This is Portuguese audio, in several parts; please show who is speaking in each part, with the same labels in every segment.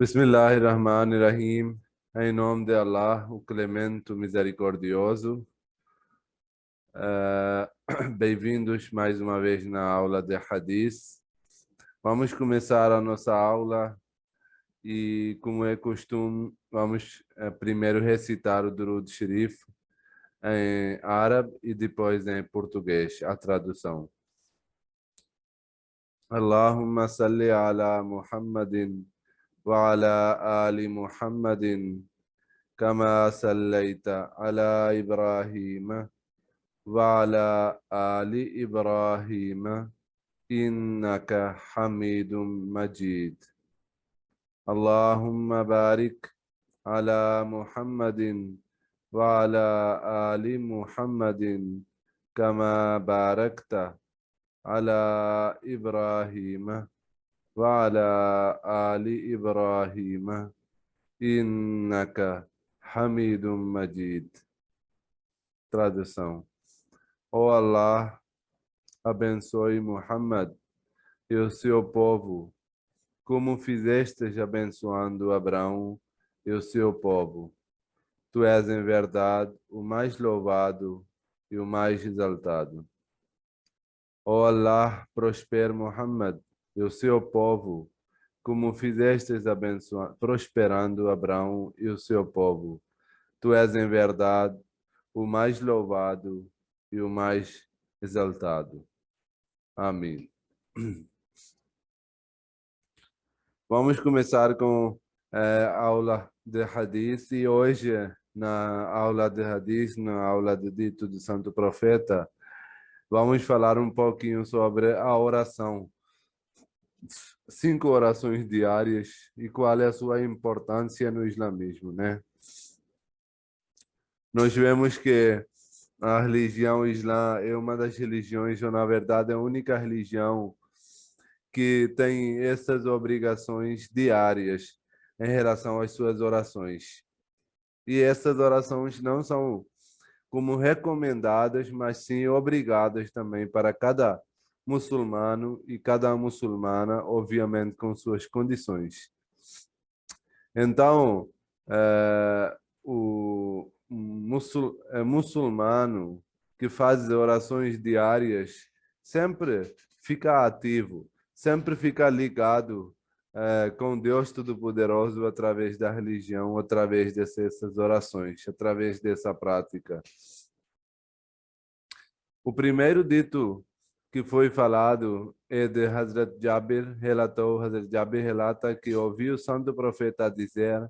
Speaker 1: Bismillahirrahmanirrahim. Em nome de Allah, o Clemente, o Misericordioso. Bem-vindos mais uma vez na aula de Hadith. Vamos começar a nossa aula e, como é costume, vamos primeiro recitar o Durud Sharif em árabe e depois em português, a tradução. Allahumma salli ala Muhammadin wa ala ali Muhammadin كما صليت على إبراهيم وعلى آل إبراهيم إنك حميد مجيد اللهم بارك على محمد وعلى آل محمد كما باركت على إبراهيم وعلى آل إبراهيم إنك Hamidum Majid. Tradução. Ó Allah, abençoe Muhammad e o seu povo, como fizestes abençoando Abraão e o seu povo. Tu és em verdade o mais louvado e o mais exaltado. Ó Allah, prospere Muhammad e o seu povo, como fizestes prosperando Abraão e o seu povo. Tu és em verdade o mais louvado e o mais exaltado. Amém. Vamos começar com a aula de Hadith e hoje, na aula de Hadith, na aula de dito do Santo Profeta, vamos falar um pouquinho sobre a oração. 5 orações diárias e qual é a sua importância no islamismo, né? Nós vemos que a religião islã é uma das religiões, ou na verdade é a única religião que tem essas obrigações diárias em relação às suas orações. E essas orações não são como recomendadas, mas sim obrigadas também para cada muçulmano e cada muçulmana, obviamente com suas condições. Então, o muçulmano que faz orações diárias sempre fica ativo, sempre fica ligado com Deus Todo-Poderoso através da religião, através dessas orações, através dessa prática. O primeiro dito que foi falado é de Hazrat Jabir, Hazrat Jabir relata que ouviu o santo profeta dizer: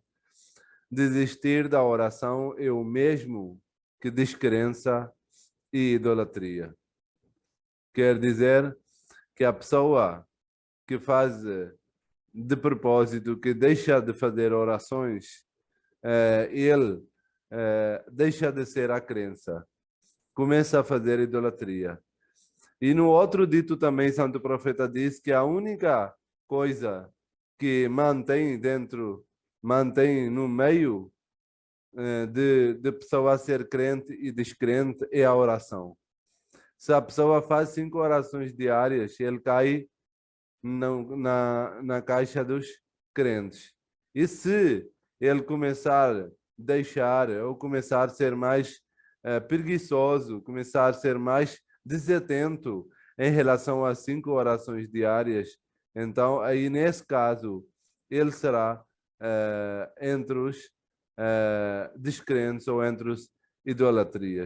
Speaker 1: desistir da oração é o mesmo que descrença e idolatria. Quer dizer que a pessoa que faz de propósito, que deixa de fazer orações, ele deixa de ser a crença, começa a fazer idolatria. E no outro dito também, Santo Profeta diz que a única coisa que mantém no meio de pessoa ser crente e descrente é a oração. Se a pessoa faz 5 orações diárias, ele cai na caixa dos crentes. E se ele começar a deixar ou começar a ser mais preguiçoso, começar a ser mais desatento em relação às 5 orações diárias, então aí nesse caso ele será entre os descrentes ou entre os idolatria.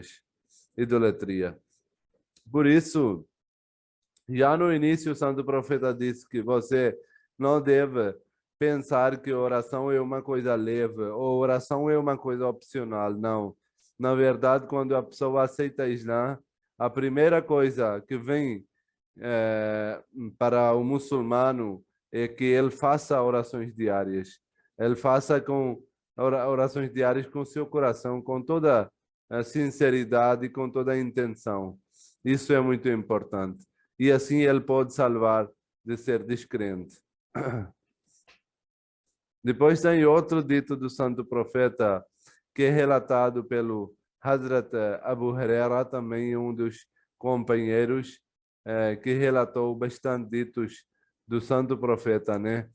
Speaker 1: Por isso, já no início o Santo Profeta disse que você não deve pensar que oração é uma coisa leve ou oração é uma coisa opcional, não. Na verdade, quando a pessoa aceita Islã, a primeira coisa que vem para o muçulmano é que ele faça orações diárias. Ele faça orações diárias com seu coração, com toda a sinceridade e com toda a intenção. Isso é muito importante. E assim ele pode salvar de ser descrente. Depois tem outro dito do Santo Profeta, que é relatado pelo Hazrat Abu Huraira, também um dos companheiros que relatou bastante ditos do Santo Profeta, né?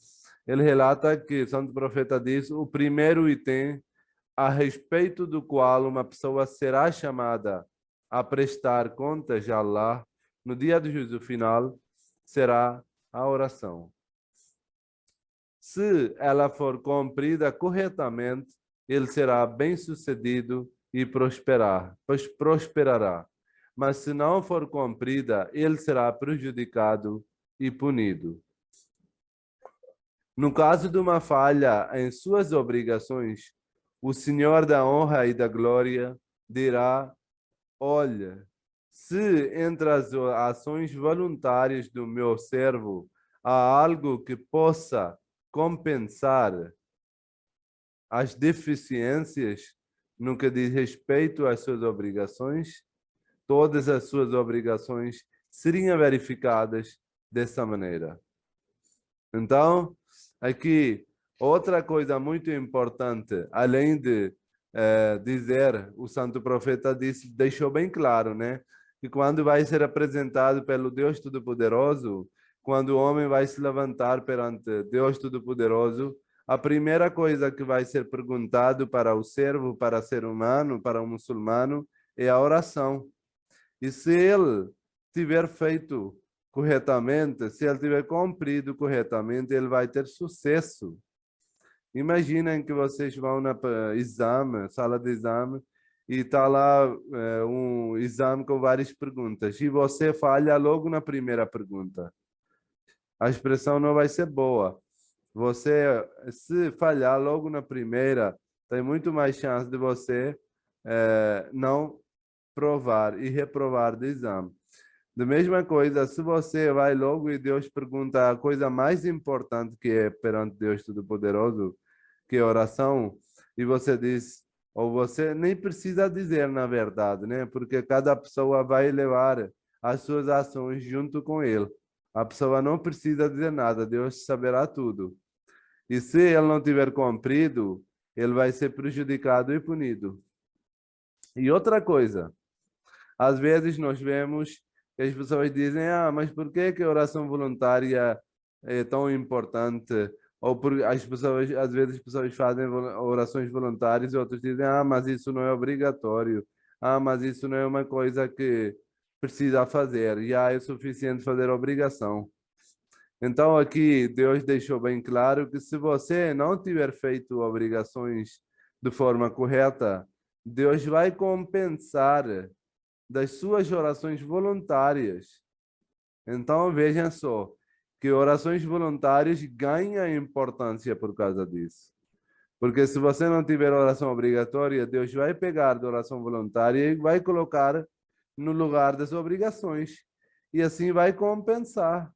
Speaker 1: Ele relata que o santo profeta diz o primeiro item a respeito do qual uma pessoa será chamada a prestar contas a Allah no dia do juízo final será a oração. Se ela for cumprida corretamente, ele será bem-sucedido e prosperará. Mas se não for cumprida, ele será prejudicado e punido. No caso de uma falha em suas obrigações, o Senhor da honra e da glória dirá: olha, se entre as ações voluntárias do meu servo há algo que possa compensar as deficiências no que diz respeito às suas obrigações, todas as suas obrigações seriam verificadas dessa maneira. Então, aqui, outra coisa muito importante, além de dizer, o santo profeta deixou bem claro, né? Que quando vai ser apresentado pelo Deus Todo-Poderoso, quando o homem vai se levantar perante Deus Todo-Poderoso, a primeira coisa que vai ser perguntado para o servo, para o ser humano, para o muçulmano, é a oração. E se ele tiver feito corretamente, se ele tiver cumprido corretamente, ele vai ter sucesso. Imaginem que vocês vão na exame, sala de exame, e está lá um exame com várias perguntas, e você falha logo na primeira pergunta. A expressão não vai ser boa. Você, se falhar logo na primeira, tem muito mais chance de você não provar e reprovar do exame. Da mesma coisa, se você vai logo e Deus pergunta a coisa mais importante que é perante Deus Todo-Poderoso, que é oração, e você diz, ou você nem precisa dizer na verdade, né? Porque cada pessoa vai levar as suas ações junto com ele. A pessoa não precisa dizer nada, Deus saberá tudo. E se ele não tiver cumprido, ele vai ser prejudicado e punido. E outra coisa, às vezes nós vemos que as pessoas dizem, mas por que que a oração voluntária é tão importante? Ou por, as pessoas, às vezes as pessoas fazem orações voluntárias e outros dizem, mas isso não é obrigatório. Mas isso não é uma coisa que precisa fazer. Já é suficiente fazer a obrigação. Então aqui Deus deixou bem claro que se você não tiver feito obrigações de forma correta, Deus vai compensar das suas orações voluntárias. Então vejam só, que orações voluntárias ganham importância por causa disso. Porque se você não tiver oração obrigatória, Deus vai pegar da oração voluntária e vai colocar no lugar das obrigações. E assim vai compensar.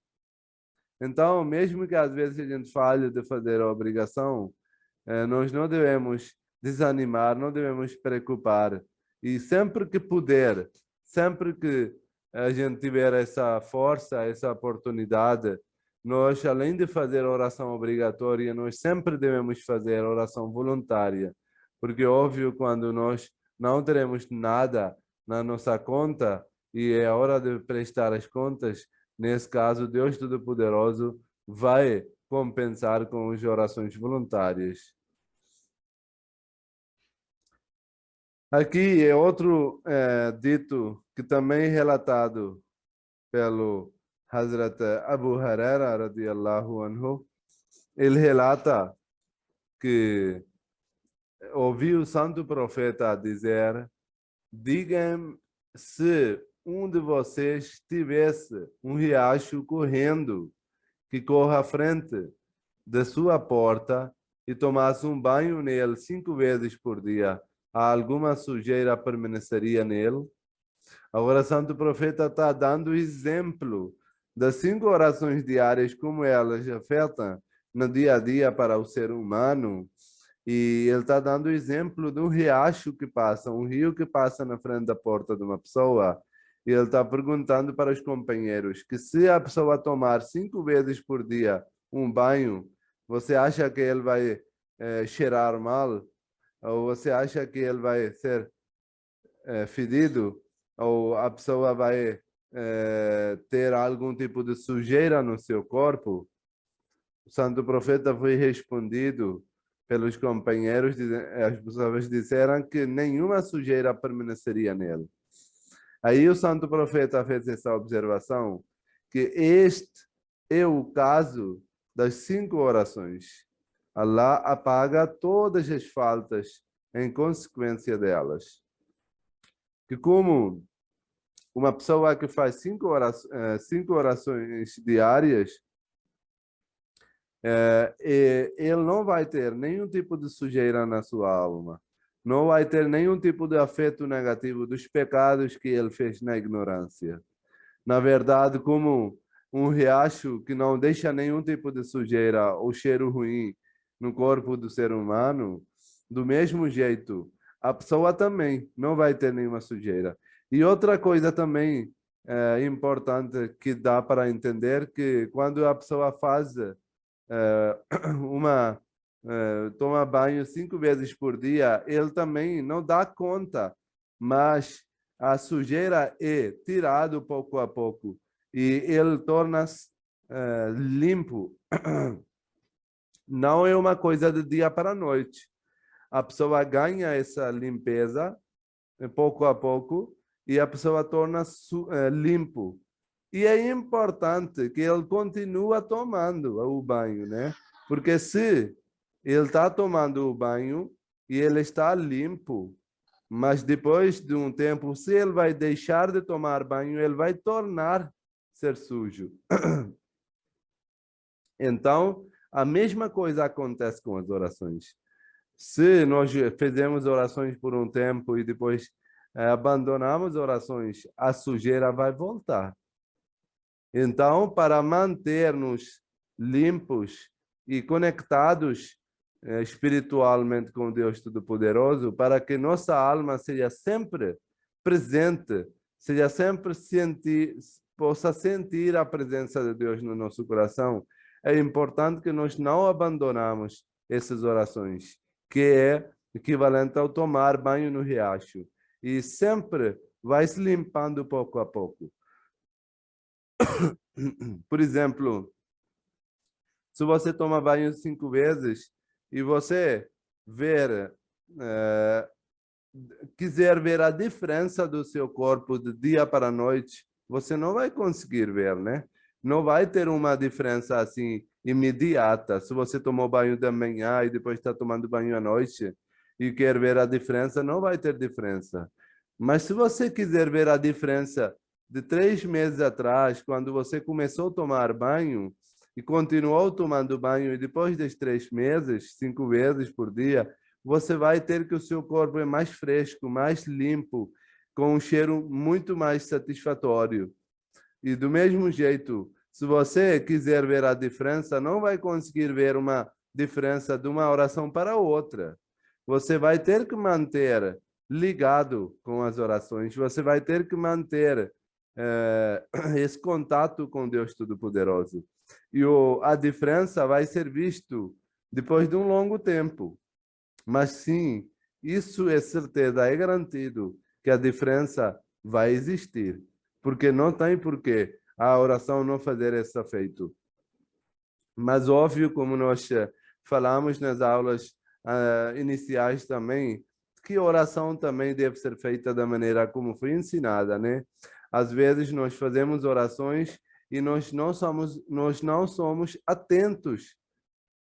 Speaker 1: Então, mesmo que às vezes a gente falhe de fazer a obrigação, nós não devemos desanimar, não devemos preocupar. E sempre que puder, sempre que a gente tiver essa força, essa oportunidade, nós, além de fazer a oração obrigatória, nós sempre devemos fazer a oração voluntária. Porque, óbvio, quando nós não teremos nada na nossa conta e é a hora de prestar as contas, nesse caso, Deus Todo-Poderoso vai compensar com as orações voluntárias. Aqui é outro dito que também é relatado pelo Hazrat Abu Huraira, radiallahu anhu. Ele relata que ouviu o santo profeta dizer: digam se um de vocês tivesse um riacho correndo que corra à frente da sua porta e tomasse um banho nele 5 vezes por dia, alguma sujeira permaneceria nele? A oração do profeta está dando exemplo das 5 orações diárias, como elas afetam no dia a dia para o ser humano. E ele está dando exemplo de um riacho que passa, um rio que passa na frente da porta de uma pessoa. E ele está perguntando para os companheiros que se a pessoa tomar 5 vezes por dia um banho, você acha que ele vai cheirar mal? Ou você acha que ele vai ser fedido? Ou a pessoa vai ter algum tipo de sujeira no seu corpo? o santo profeta foi respondido pelos companheiros, as pessoas disseram que nenhuma sujeira permaneceria nele. Aí o santo profeta fez essa observação, que este é o caso das 5 orações. Allah apaga todas as faltas em consequência delas. Que como uma pessoa que faz 5 orações diárias, ele não vai ter nenhum tipo de sujeira na sua alma. Não vai ter nenhum tipo de afeto negativo dos pecados que ele fez na ignorância. Na verdade, como um riacho que não deixa nenhum tipo de sujeira ou cheiro ruim no corpo do ser humano, do mesmo jeito, a pessoa também não vai ter nenhuma sujeira. E outra coisa também importante que dá para entender, que quando a pessoa faz uma toma banho 5 vezes por dia, ele também não dá conta, mas a sujeira é tirada pouco a pouco e ele torna-se limpo. Não é uma coisa de dia para a noite. A pessoa ganha essa limpeza pouco a pouco e a pessoa torna-se limpo. E é importante que ele continue tomando o banho, né? Porque se ele está tomando o banho e ele está limpo, mas depois de um tempo, se ele vai deixar de tomar banho, ele vai tornar ser sujo. Então, a mesma coisa acontece com as orações. Se nós fizemos orações por um tempo e depois abandonamos orações, a sujeira vai voltar. Então, para manter-nos limpos e conectados espiritualmente com Deus Todo-Poderoso, para que nossa alma seja sempre presente, seja sempre possa sentir a presença de Deus no nosso coração, é importante que nós não abandonamos essas orações, que é equivalente ao tomar banho no riacho. E sempre vai se limpando pouco a pouco. Por exemplo, se você toma banho 5 vezes e você quiser ver a diferença do seu corpo de dia para noite, você não vai conseguir ver, né? Não vai ter uma diferença assim imediata. Se você tomou banho da manhã e depois está tomando banho à noite e quer ver a diferença, não vai ter diferença. Mas se você quiser ver a diferença de 3 meses atrás, quando você começou a tomar banho e continuou tomando banho e depois dos 3 meses, 5 vezes por dia, você vai ter que o seu corpo é mais fresco, mais limpo, com um cheiro muito mais satisfatório. E do mesmo jeito, se você quiser ver a diferença, não vai conseguir ver uma diferença de uma oração para outra. Você vai ter que manter ligado com as orações, você vai ter que manter esse contato com Deus Todo-Poderoso. E a diferença vai ser visto depois de um longo tempo. Mas sim, isso é certeza, é garantido que a diferença vai existir. Porque não tem porquê a oração não fazer esse efeito. Mas óbvio, como nós falamos nas aulas iniciais também, que a oração também deve ser feita da maneira como foi ensinada, né? Às vezes nós fazemos orações e nós não somos atentos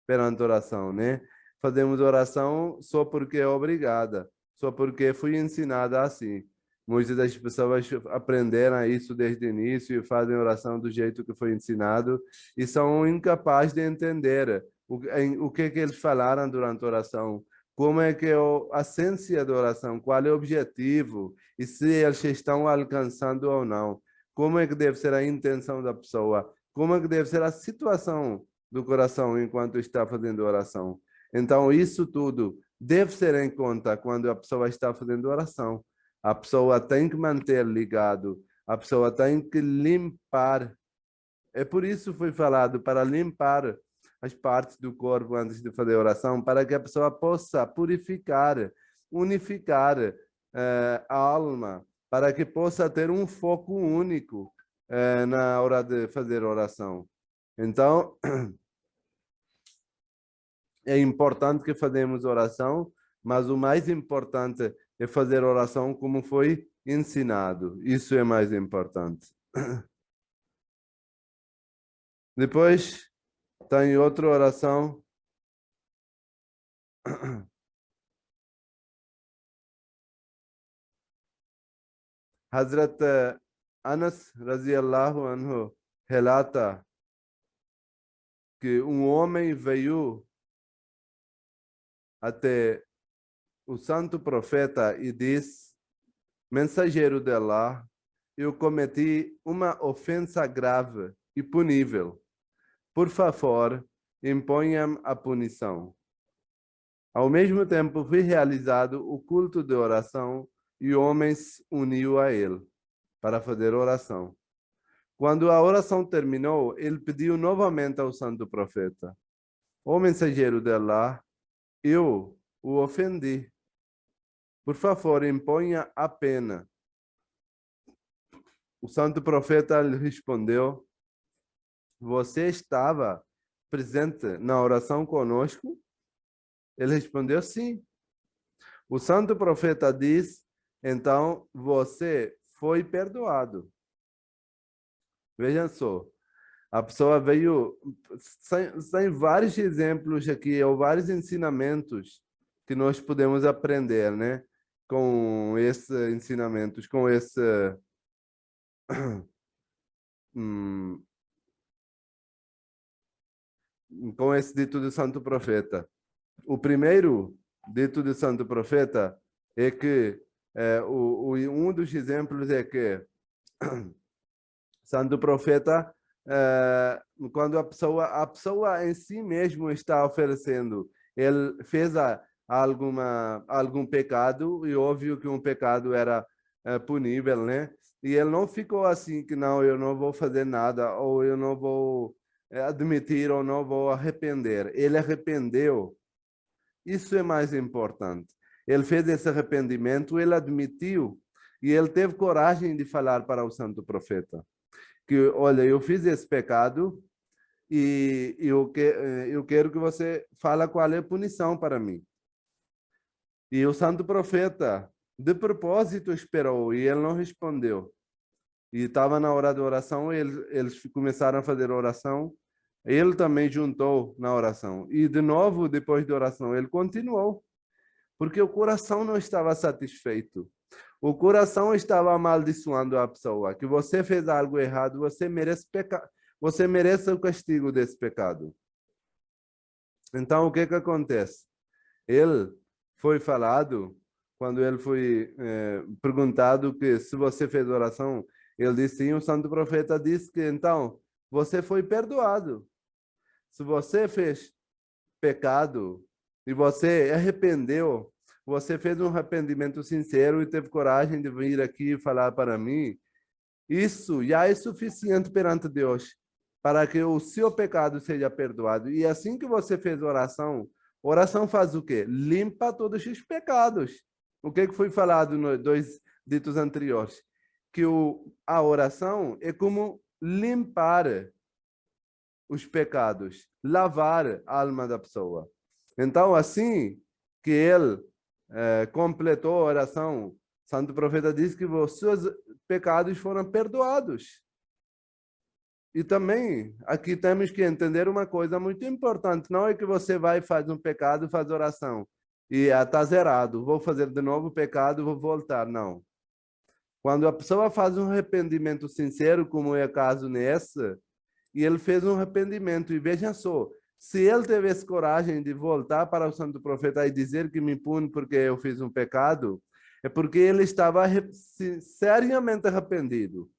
Speaker 1: perante a oração, né? Fazemos oração só porque é obrigada, só porque fui ensinada assim. Muitas das pessoas aprenderam isso desde o início e fazem oração do jeito que foi ensinado e são incapazes de entender o que eles falaram durante a oração, como é que é a essência da oração, qual é o objetivo e se eles estão alcançando ou não. Como é que deve ser a intenção da pessoa, como é que deve ser a situação do coração enquanto está fazendo oração. Então, isso tudo deve ser em conta quando a pessoa está fazendo oração. A pessoa tem que manter ligado, a pessoa tem que limpar. É por isso foi falado para limpar as partes do corpo antes de fazer oração, para que a pessoa possa purificar, unificar a alma, para que possa ter um foco único na hora de fazer oração. Então, é importante que fazemos oração, mas o mais importante é fazer oração como foi ensinado. Isso é mais importante. Depois tem outra oração. Hazrat Anas, radiyallahu anhu, relata que um homem veio até o santo profeta e disse: mensageiro de Allah, eu cometi uma ofensa grave e punível. Por favor, imponha-me a punição. Ao mesmo tempo, foi realizado o culto de oração e homens uniu a ele para fazer oração. Quando a oração terminou, ele pediu novamente ao santo profeta: ó mensageiro de Allah, eu o ofendi. Por favor, imponha a pena. O santo profeta lhe respondeu: você estava presente na oração conosco? Ele respondeu: sim. O santo profeta diz: então você foi perdoado. Vejam só, a pessoa veio. Tem vários exemplos aqui, ou vários ensinamentos que nós podemos aprender, né? Com esses ensinamentos, hum, com esse dito do santo profeta. O primeiro dito do santo profeta é que um dos exemplos é que santo profeta, quando a pessoa em si mesmo está oferecendo, ele fez algum pecado, e óbvio que um pecado era punível, né? E ele não ficou assim, que não, eu não vou fazer nada, ou eu não vou admitir, ou não vou arrepender. Ele arrependeu. Isso é mais importante. Ele fez esse arrependimento, ele admitiu, e ele teve coragem de falar para o santo profeta que, olha, eu fiz esse pecado e eu quero que você fale qual é a punição para mim. E o santo profeta, de propósito, esperou e ele não respondeu. E estava na hora da oração, eles começaram a fazer oração. Ele também juntou na oração. E de novo, depois da oração, ele continuou. Porque o coração não estava satisfeito. O coração estava amaldiçoando a pessoa, que você fez algo errado, você merece o castigo desse pecado. Então, o que acontece? Ele foi falado, quando ele foi perguntado que se você fez oração, ele disse sim, o santo profeta disse que então, você foi perdoado. Se você fez pecado e você arrependeu, você fez um arrependimento sincero e teve coragem de vir aqui e falar para mim, isso já é suficiente perante Deus para que o seu pecado seja perdoado. E assim que você fez oração faz o quê? Limpa todos os pecados. O que foi falado nos dois ditos anteriores? Que a oração é como limpar os pecados, lavar a alma da pessoa. Então, assim que ele completou a oração, o santo profeta diz que os seus pecados foram perdoados. E também, aqui temos que entender uma coisa muito importante. Não é que você vai e faz um pecado, faz oração. E está zerado. Vou fazer de novo o pecado, vou voltar. Não. Quando a pessoa faz um arrependimento sincero, como é o caso nesse, e ele fez um arrependimento, e veja só, se ele tivesse coragem de voltar para o santo profeta e dizer que me pune porque eu fiz um pecado, é porque ele estava seriamente arrependido.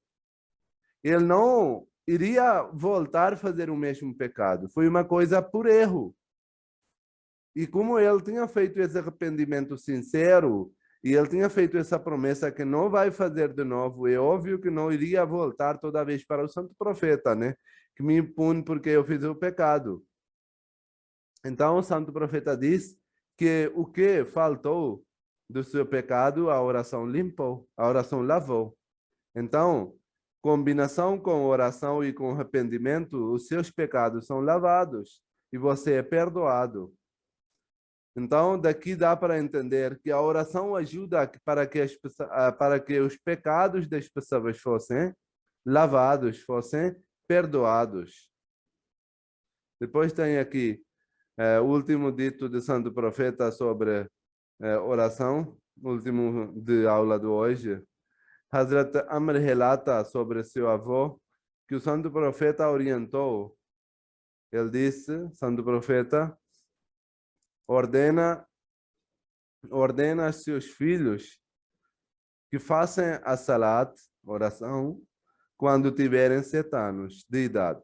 Speaker 1: Ele não iria voltar a fazer o mesmo pecado. Foi uma coisa por erro. E como ele tinha feito esse arrependimento sincero, e ele tinha feito essa promessa que não vai fazer de novo, é óbvio que não iria voltar toda vez para o santo profeta, né? Que me pune porque eu fiz o pecado. Então o santo profeta diz que o que faltou do seu pecado, a oração limpou, a oração lavou. Então, combinação com oração e com arrependimento, os seus pecados são lavados e você é perdoado. Então, daqui dá para entender que a oração ajuda para que os pecados das pessoas fossem lavados, fossem perdoados. Depois tem aqui o último dito do Santo Profeta sobre oração, último de aula de hoje. Hazrat Amr relata sobre seu avô que o Santo Profeta orientou. Ele disse, Santo Profeta, ordena a seus filhos que façam a salat, oração, quando tiverem 7 anos de idade.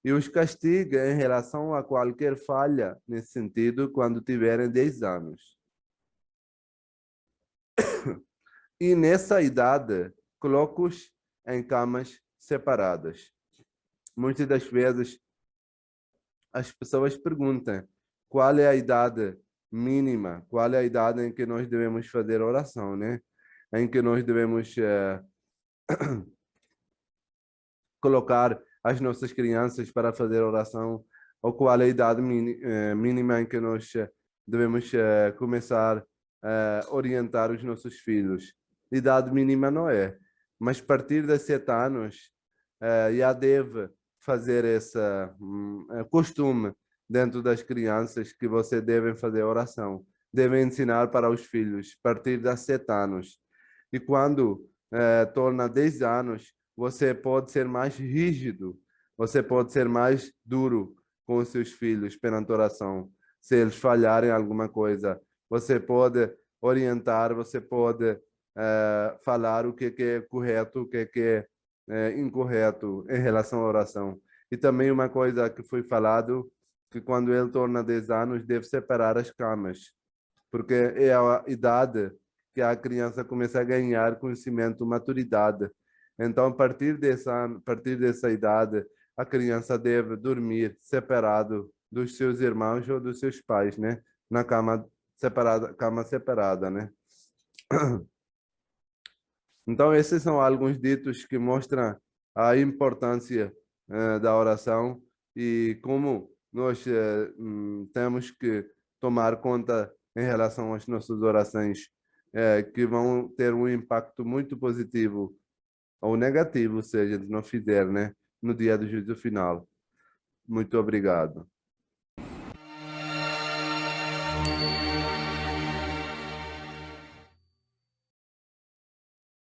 Speaker 1: E os castiga em relação a qualquer falha nesse sentido quando tiverem 10 anos. E nessa idade, coloca-os em camas separadas. Muitas das vezes, as pessoas perguntam qual é a idade mínima, qual é a idade em que nós devemos fazer oração, né? Em que nós devemos colocar as nossas crianças para fazer oração, ou qual é a idade mínima em que nós devemos começar a orientar os nossos filhos. Idade mínima não é, mas a partir de 7 anos já deve fazer esse costume dentro das crianças que você deve fazer oração. Devem ensinar para os filhos a partir de 7 anos. E quando torna 10 anos, você pode ser mais rígido, você pode ser mais duro com os seus filhos perante a oração. Se eles falharem alguma coisa, você pode orientar, você pode falar o que é correto, o que é incorreto em relação à oração. E também uma coisa que foi falado, que quando ele torna 10 anos, deve separar as camas, porque é a idade que a criança começa a ganhar conhecimento, maturidade. Então, a partir dessa idade, a criança deve dormir separado dos seus irmãos ou dos seus pais, né? Na cama separada, né? Então, esses são alguns ditos que mostram a importância da oração e como nós temos que tomar conta em relação às nossas orações, que vão ter um impacto muito positivo ou negativo, se a gente não fizer, né, no dia do juízo final. Muito obrigado.